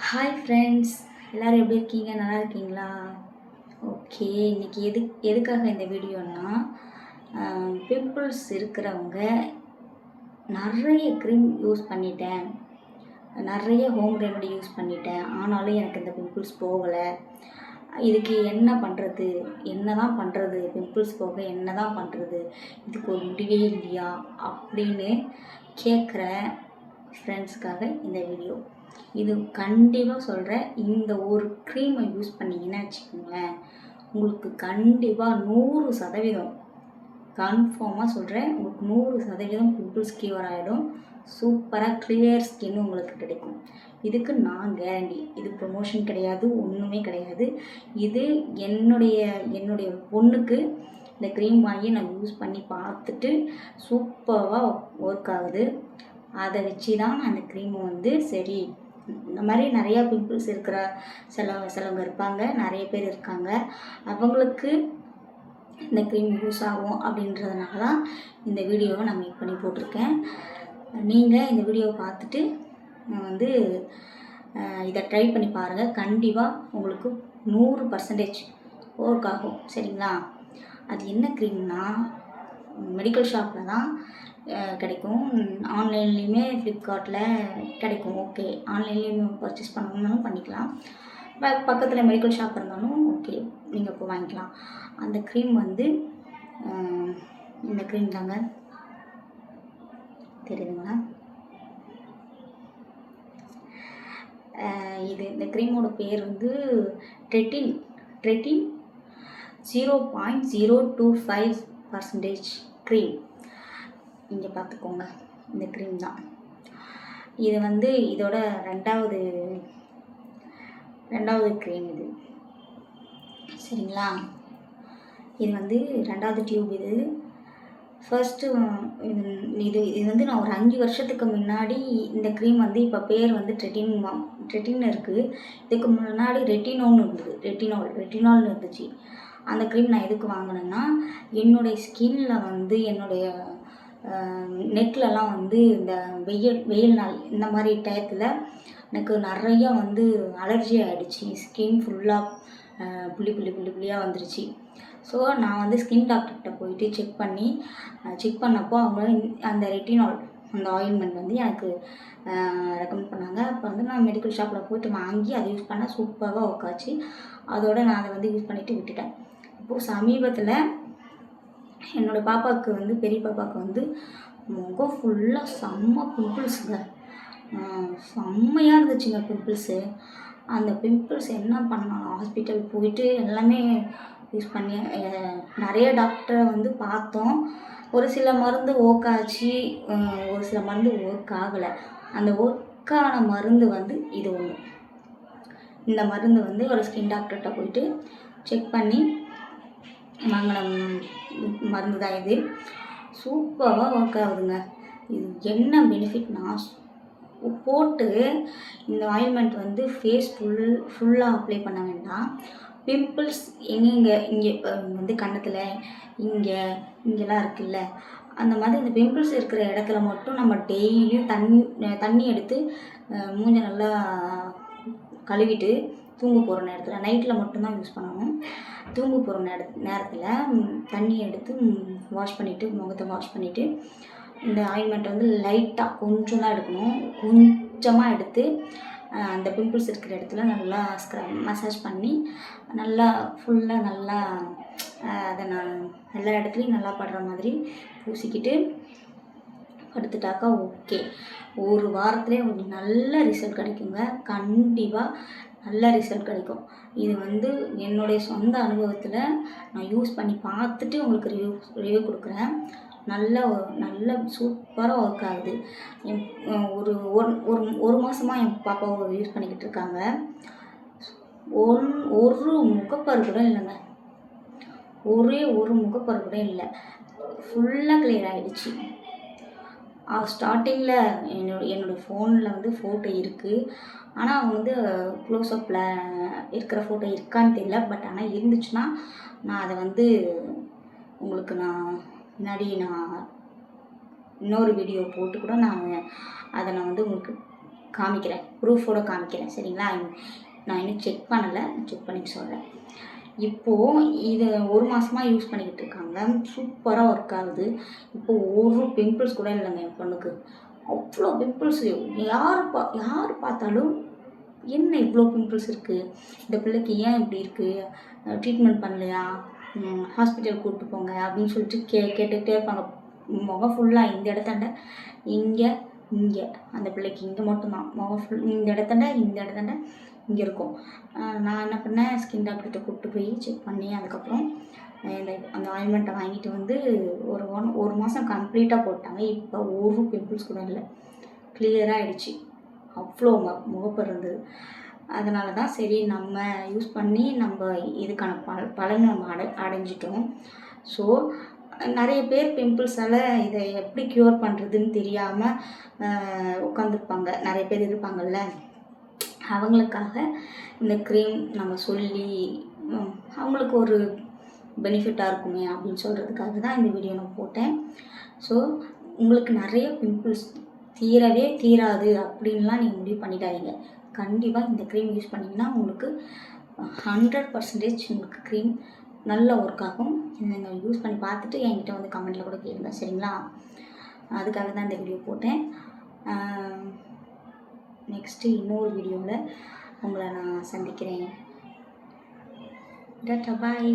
Hi friends, எல்லோரும் எப்படி இருக்கீங்க? நல்லா இருக்கீங்களா? ஓகே, இன்றைக்கி எதுக்காக இந்த வீடியோன்னா, பிம்பிள்ஸ் இருக்கிறவங்க நிறைய க்ரீம் யூஸ் பண்ணிட்டேன், நிறைய ஹோம் ரெமெடி யூஸ் பண்ணிட்டேன், ஆனாலும் எனக்கு இந்த பிம்பிள்ஸ் போகலை. இதுக்கு என்ன பண்ணுறது, என்ன தான் பண்ணுறது, பிம்பிள்ஸ் போக என்ன தான் பண்ணுறது, இதுக்கு ஒரு முடிவே இல்லையா அப்படின்னு கேட்குற ஃப்ரெண்ட்ஸுக்காக இந்த வீடியோ. இது கண்டிப்பாக சொல்கிறேன், இந்த ஒரு க்ரீமை யூஸ் பண்ணிங்கன்னா வச்சுக்கோங்களேன், உங்களுக்கு கண்டிப்பாக 100% கன்ஃபார்மாக சொல்கிறேன், உங்களுக்கு 100% பிம்பிள்ஸ் க்யூர் ஆகிடும். சூப்பராக கிளியர் ஸ்கின் உங்களுக்கு கிடைக்கும். இதுக்கு நான் கேரண்டி. இது ப்ரொமோஷன் கிடையாது, ஒன்றுமே கிடையாது. இது என்னுடைய பொண்ணுக்கு இந்த க்ரீம் வாங்கி நான் யூஸ் பண்ணி பார்த்துட்டு சூப்பராக ஒர்க் ஆகுது. அதை வச்சு தான் நான் அந்த க்ரீமை சரி, இந்த மாதிரி நிறையா பிம்பிள்ஸ் இருக்கிற சிலவங்க இருப்பாங்க, நிறைய பேர் இருக்காங்க, அவங்களுக்கு இந்த க்ரீம் யூஸ் ஆகும் அப்படின்றதுனால தான் இந்த வீடியோவை நான் மேக் பண்ணி போட்டிருக்கேன். நீங்கள் இந்த வீடியோவை பார்த்துட்டு இதை ட்ரை பண்ணி பாருங்கள். கண்டிப்பாக உங்களுக்கு 100% ஒர்க் ஆகும். சரிங்களா? அது என்ன க்ரீம்னா, மெடிக்கல் ஷாப்பில் தான் கிடைக்கும், ஆன்லைன்லேயுமே ஃப்ளிப்கார்ட்டில் கிடைக்கும். ஓகே, ஆன்லைன்லேயும் பர்ச்சேஸ் பண்ணணும்னாலும் பண்ணிக்கலாம், பக்கத்தில் மெடிக்கல் ஷாப் இருந்தாலும் ஓகே, நீங்கள் இப்போ வாங்கிக்கலாம். அந்த க்ரீம் இந்த க்ரீம் தாங்க, தெரியுதுங்களா? இந்த க்ரீமோட பேர் ட்ரெட்டின் 0.025% க்ரீம். இங்கே பார்த்துக்கோங்க, இந்த க்ரீம் தான் இது. இதோட ரெண்டாவது க்ரீம் இது. சரிங்களா? இது ரெண்டாவது டியூப். இது ஃபர்ஸ்ட்டு இது நான் ஒரு 5 வருஷத்துக்கு முன்னாடி இந்த க்ரீம் இப்போ பேர் ட்ரெட்டின் இருக்குது. இதுக்கு முன்னாடி ரெட்டினோல்னு இருந்தது, ரெட்டினால்னு இருந்துச்சு. அந்த க்ரீம் நான் எதுக்கு வாங்கினேன்னா, என்னுடைய ஸ்கின்னில் என்னுடைய நெட்லலாம் இந்த வெயில் நாள் இந்த மாதிரி டயத்தில் எனக்கு நிறையா அலர்ஜி ஆகிடுச்சு. ஸ்கின் ஃபுல்லாக புள்ளியாக வந்துருச்சு. ஸோ நான் ஸ்கின் டாக்டர்கிட்ட போயிட்டு செக் பண்ணப்போ அவங்க அந்த ரெட்டினால் அந்த ஆயின்மெண்ட் எனக்கு ரெக்கமெண்ட் பண்ணாங்க. அப்போ நான் மெடிக்கல் ஷாப்பில் போய்ட்டு வாங்கி அதை யூஸ் பண்ணால் சூப்பராக ஒர்க் ஆச்சு. அதோடு நான் அதை யூஸ் பண்ணிவிட்டு விட்டுட்டேன். இப்போது சமீபத்தில் என்னோடய பாப்பாவுக்கு பெரிய பாப்பாவுக்கு முகம் ஃபுல்லாக செம்ம பிம்பிள்ஸுங்க, செம்மையாக இருந்துச்சுங்க பிம்பிள்ஸு. அந்த பிம்பிள்ஸ் என்ன பண்ணால் ஹாஸ்பிட்டல் போயிட்டு எல்லாமே யூஸ் பண்ணி நிறைய டாக்டரை பார்த்தோம். ஒரு சில மருந்து ஒர்க் ஆச்சு, ஒரு சில மருந்து ஒர்க் ஆகலை. அந்த ஒர்க்கான மருந்து இது ஒன்று. இந்த மருந்து ஒரு ஸ்கின் டாக்டர்கிட்ட போயிட்டு செக் பண்ணி வாங்கின மருந்து தான் இது. சூப்பராக ஒர்க் ஆகுதுங்க. இது என்ன பெனிஃபிட்னா, போட்டு இந்த ஆயில்மெண்ட் ஃபேஸ் ஃபுல்லாக அப்ளை பண்ண வேண்டாம். பிம்பிள்ஸ் இங்கே கன்னத்தில் இங்கெல்லாம் இருக்குல்ல, அந்த மாதிரி இந்த பிம்பிள்ஸ் இருக்கிற இடத்துல மட்டும் நம்ம டெய்லியும் தண்ணி எடுத்து மூஞ்சை நல்லா கழுவிட்டு தூங்க போகிற நேரத்தில், நைட்டில் மட்டும்தான் யூஸ் பண்ணணும். தூங்க போகிற நேரத்தில் தண்ணியை எடுத்து வாஷ் பண்ணிவிட்டு, முகத்தை வாஷ் பண்ணிவிட்டு, இந்த ஆயில்மெண்ட்டை லைட்டாக கொஞ்சம் தான் எடுக்கணும். கொஞ்சமாக எடுத்து அந்த பிம்பிள்ஸ் இருக்கிற இடத்துல நல்லா மசாஜ் பண்ணி நல்லா ஃபுல்லாக நல்லா அதை நான் எல்லா இடத்துலையும் நல்லா படுற மாதிரி பூசிக்கிட்டு படுத்துட்டாக்கா ஓகே, ஒரு வாரத்துலேயே உங்களுக்கு நல்ல ரிசல்ட் கிடைக்குங்க. கண்டிப்பாக நல்ல ரிசல்ட் கிடைக்கும். இது என்னுடைய சொந்த அனுபவத்தில் நான் யூஸ் பண்ணி பார்த்துட்டு உங்களுக்கு ரிவ்யூ கொடுக்குறேன். நல்ல சூப்பராக ஒர்க் ஆகுது. ஒரு மாதமாக என் பாப்பாவை யூஸ் பண்ணிக்கிட்டு இருக்காங்க. ஒரு முகப்பரு கூட இல்லைங்க, ஒரு முகப்பரு கூட இல்லை, ஃபுல்லாக கிளியர் ஆகிடுச்சு. ஸ்டார்டிங்கில் என்னோடய ஃபோனில் ஃபோட்டோ இருக்குது, ஆனால் அவங்க க்ளோஸ்அப்பில் இருக்கிற ஃபோட்டோ இருக்கான்னு தெரியல. பட் ஆனால் இருந்துச்சுன்னா நான் அதை உங்களுக்கு முன்னாடி நான் இன்னொரு வீடியோ போட்டு கூட அதை உங்களுக்கு காமிக்கிறேன், ப்ரூஃபோட காமிக்கிறேன். சரிங்களா? நான் இன்னும் செக் பண்ணலை, செக் பண்ணிட்டு சொல்கிறேன். இப்போது இது 1 மாதமாக யூஸ் பண்ணிக்கிட்டு இருக்காங்க. சூப்பராக ஒர்க் ஆகுது. இப்போது ஒரு பிம்பிள்ஸ் கூட இல்லைங்க என் பொண்ணுக்கு. அவ்வளோ பிம்பிள்ஸு. யார் பார்த்தாலும் என்ன இவ்வளோ பிம்பிள்ஸ் இருக்குது, இந்த பிள்ளைக்கு ஏன் இப்படி இருக்குது, ட்ரீட்மெண்ட் பண்ணலையா, ஹாஸ்பிட்டல் கூப்பிட்டு போங்க அப்படின்னு சொல்லிட்டு கேட்டுக்கிட்டே இருப்பாங்க. முகம் ஃபுல்லாக இந்த இடத்தாண்ட இங்கே இங்கே அந்த பிள்ளைக்கு இங்கே மட்டும்தான் முகம் ஃபுல், இந்த இடத்தாண்ட இங்கே இருக்கும். நான் என்ன பண்ணேன், ஸ்கின் டாக்டர்கிட்ட கூப்பிட்டு போய் செக் பண்ணி அதுக்கப்புறம் அந்த ஆயில்மெண்ட்டை வாங்கிட்டு வந்து ஒரு மாதம் கம்ப்ளீட்டாக போட்டாங்க. இப்போ ஒரு பிம்பிள்ஸ் கூட இல்லை, கிளியராக ஆகிடுச்சு. அவ்வளோ முகப்பரு இருந்தது. அதனால தான் சரி நம்ம யூஸ் பண்ணி நம்ம இதுக்கான பலனை நம்ம அடைஞ்சிட்டோம். ஸோ நிறைய பேர் பிம்பிள்ஸால் இதை எப்படி க்யூர் பண்ணுறதுன்னு தெரியாமல் உட்காந்துருப்பாங்க, நிறைய பேர் இருப்பாங்கள்ல. அவங்களுக்காக இந்த க்ரீம் நம்ம சொல்லி அவங்களுக்கு ஒரு பெனிஃபிட்டாக இருக்குமே அப்படின்னு சொல்கிறதுக்காக தான் இந்த வீடியோ நான் போட்டேன். ஸோ உங்களுக்கு நிறைய பிம்பிள்ஸ் தீரவே தீராது அப்படின்லாம் நீங்கள் முடிவு பண்ணிடாதீங்க. கண்டிப்பாக இந்த க்ரீம் யூஸ் பண்ணிங்கன்னா உங்களுக்கு 100% உங்களுக்கு க்ரீம் நல்ல ஒர்க் ஆகும். இதை நீங்கள் யூஸ் பண்ணி பார்த்துட்டு என்கிட்ட வந்து கமெண்ட்டில் கூட கேளுங்க. சரிங்களா? அதுக்காக தான் இந்த வீடியோ போட்டேன். நெக்ஸ்ட்டு இன்னொரு வீடியோவில் உங்களை நான் சந்திக்கிறேன். டாட்டா பாய்.